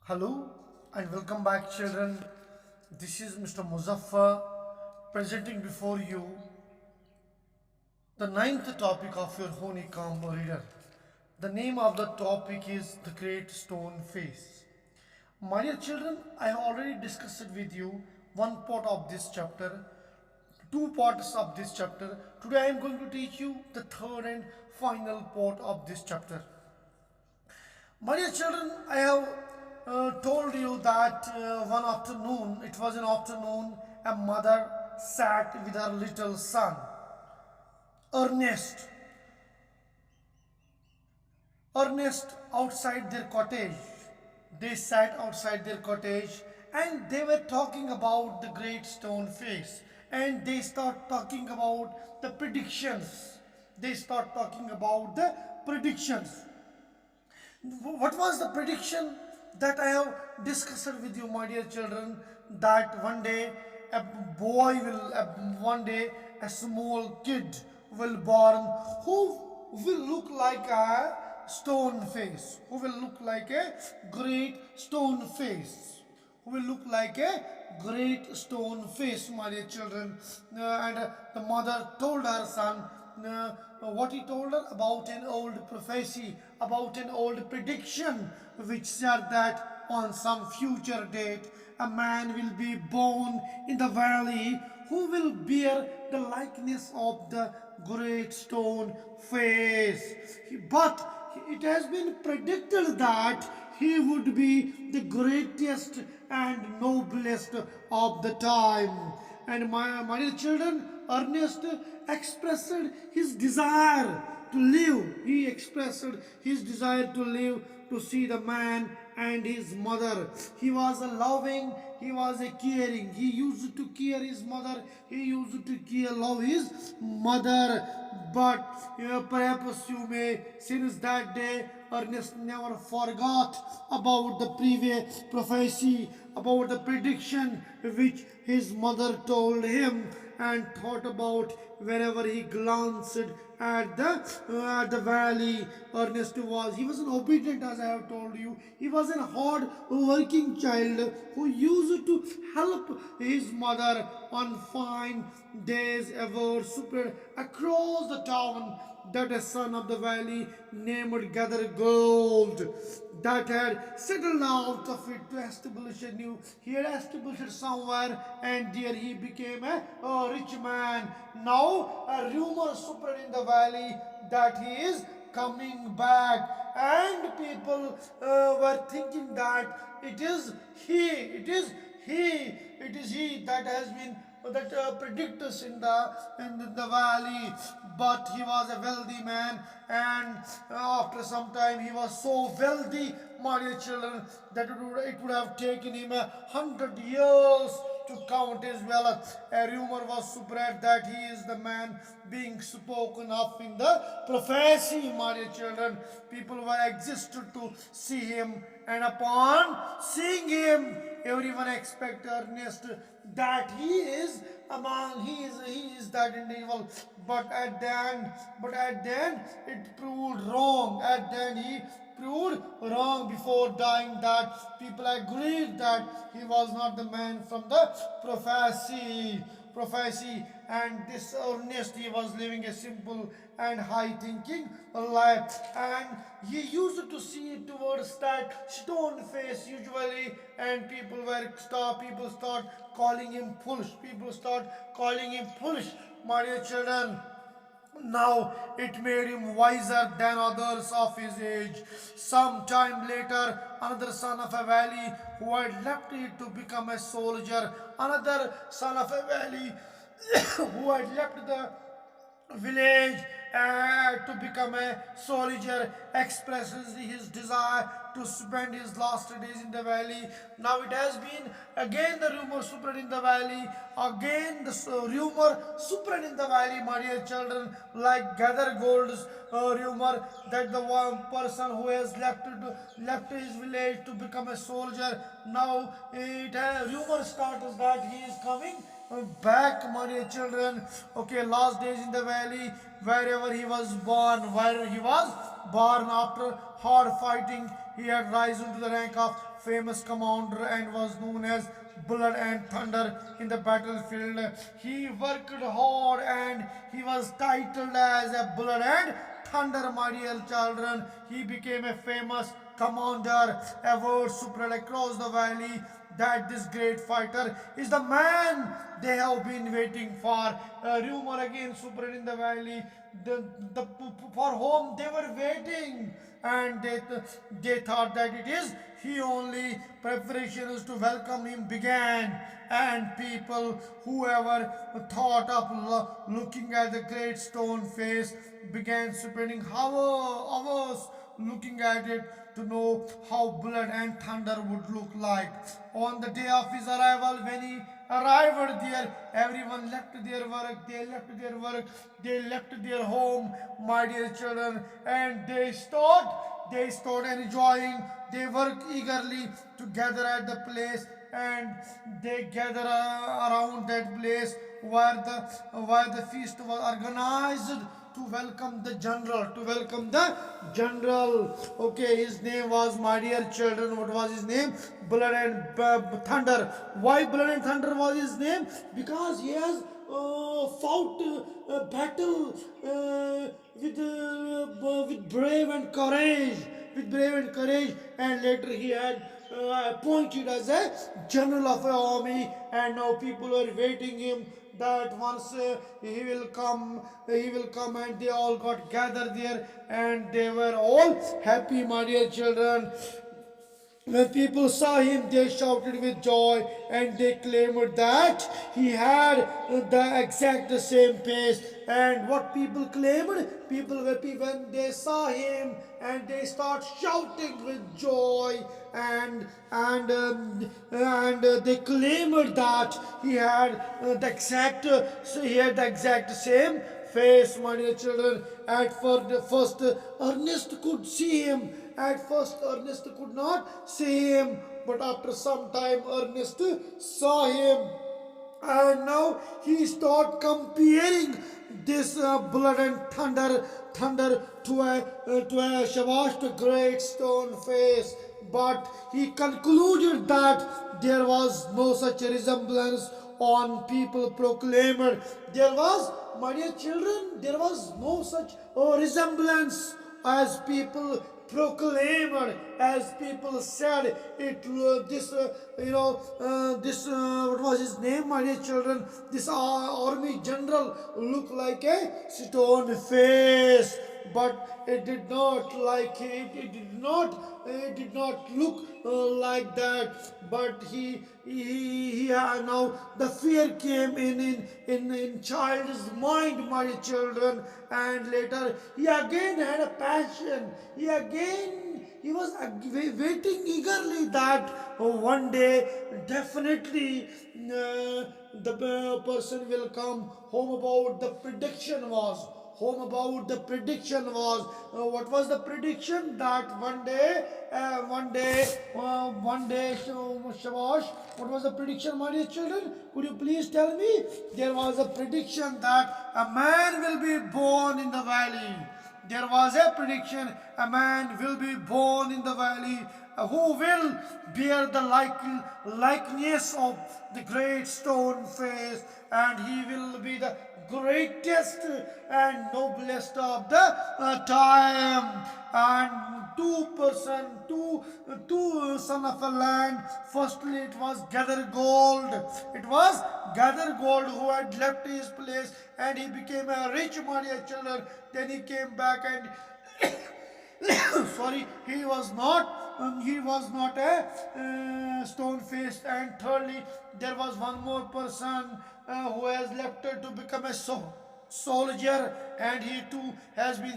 Hello and welcome back, children. This is Mr. Muzaffar presenting before you the ninth topic of your honeycomb reader. The name of the topic is the Great Stone Face. My dear children, I have already discussed with you one part of this chapter, two parts of this chapter. Today I am going to teach you the third and final part of this chapter. My dear children, I have told you that one afternoon, it was an afternoon, a mother sat with her little son, Ernest. Ernest outside their cottage. They sat outside their cottage and they were talking about the great stone face. And they start talking about the predictions. They start talking about the predictions. What was the prediction that I have discussed with you, my dear children? That one day a boy will, one day a small kid will born who will look like a stone face, who will look like a great stone face, who will look like a great stone face, my dear children. And the mother told her son, what he told her about an old prophecy, about an old prediction, which said that on some future date a man will be born in the valley who will bear the likeness of the great stone face. But it has been predicted that he would be the greatest and noblest of the time. And my dear children, Ernest expressed his desire to live. He expressed his desire to live to see the man and his mother. He was a loving, he was a caring. He used to care his mother, he used to love his mother. But perhaps you may, since that day, Ernest never forgot about the previous prophecy, about the prediction which his mother told him, and thought about wherever he glanced at the valley. Ernest was, he was an obedient, as I have told you. He was a hard working child who used to help his mother on fine days. Ever spread across the town that a son of the valley named Gather Gold that had settled out of it to establish a new, he had established somewhere, and there he became a rich man. Now a rumor spread in the valley that he is coming back, and people were thinking that it is he that has been that predict us in the valley. But he was a wealthy man, and after some time he was so wealthy, my dear children, that it would have taken him 100 years to count his wealth. A rumor was spread that he is the man being spoken of in the prophecy, my dear children. People were existed to see him, and upon seeing him, everyone expected Ernest that he is that individual. But at the end it proved wrong. At the end he proved wrong before dying, that people agreed that he was not the man from the prophecy. And this Ernest, he was living a simple and high thinking life, and he used to see towards that stone face usually. And people start calling him foolish. People start calling him foolish, my dear children. Now it made him wiser than others of his age. Some time later, another son of a valley who had left it to become a soldier, another son of a valley who had left the village to become a soldier, expresses his desire to spend his last days in the valley. Now it has been again the rumor spread in the valley, again the rumor spread in the valley, my dear children, like Gather Gold's rumor that the one person who has left his village to become a soldier. Now rumor starts that he is coming back, my dear children. Okay, last days in the valley, where he was born after hard fighting, he had risen to the rank of famous commander and was known as Blood and Thunder in the battlefield. He worked hard and he was titled as a Blood and Thunder, my dear children. He became a famous commander. A word spread across the valley that this great fighter is the man they have been waiting for. A rumor again spread in the valley, the for whom they were waiting, and they thought that it is he only. Preparations to welcome him began, and people, whoever thought of looking at the great stone face, began spending hours looking at it to know how Blood and Thunder would look like. On the day of his arrival, when he arrived there, everyone left their work, they left their home, my dear children, and they start enjoying. They work eagerly to gather at the place, and they gather around that place where the feast was organized to welcome the general. Okay, his name was, my dear children, what was his name? Blood and Thunder. Why Blood and Thunder was his name? Because he has fought a battle with brave and courage, and later he had appointed as a general of an army, and now people are waiting him that once he will come, and they all got gathered there, and they were all happy, my dear children. When people saw him, they shouted with joy, and they claimed that he had the exact same pace. And what people claimed? People were when they saw him, and they start shouting with joy, and they claimed that he had the exact same face, my dear children. First, Ernest could see him. At first, Ernest could not see him, but after some time, Ernest saw him, and now he started comparing this Blood and thunder to a Shavash, to great stone face. But he concluded that there was no such resemblance on people proclaimed. There was, my dear children, there was no such resemblance as people proclaimed, as people said it. This what was his name, my dear children? This army general looked like a stone face, but it did not like it did not look like that. But he now the fear came in child's mind, my children, and later he again had a passion. He was waiting eagerly that one day definitely the person will come home about the prediction was. What was the prediction? That one day, Shabash, what was the prediction, my dear children? Could you please tell me? There was a prediction that a man will be born in the valley. There was a prediction, a man will be born in the valley who will bear the likeness of the great stone face, and he will be the greatest and noblest of the time. And two son of a land. Firstly, it was Gather Gold. Who had left his place, and he became a rich man, children. Then he came back, and sorry, he was not a stone faced. And thirdly, there was one more person who has left to become a soldier, and he too has been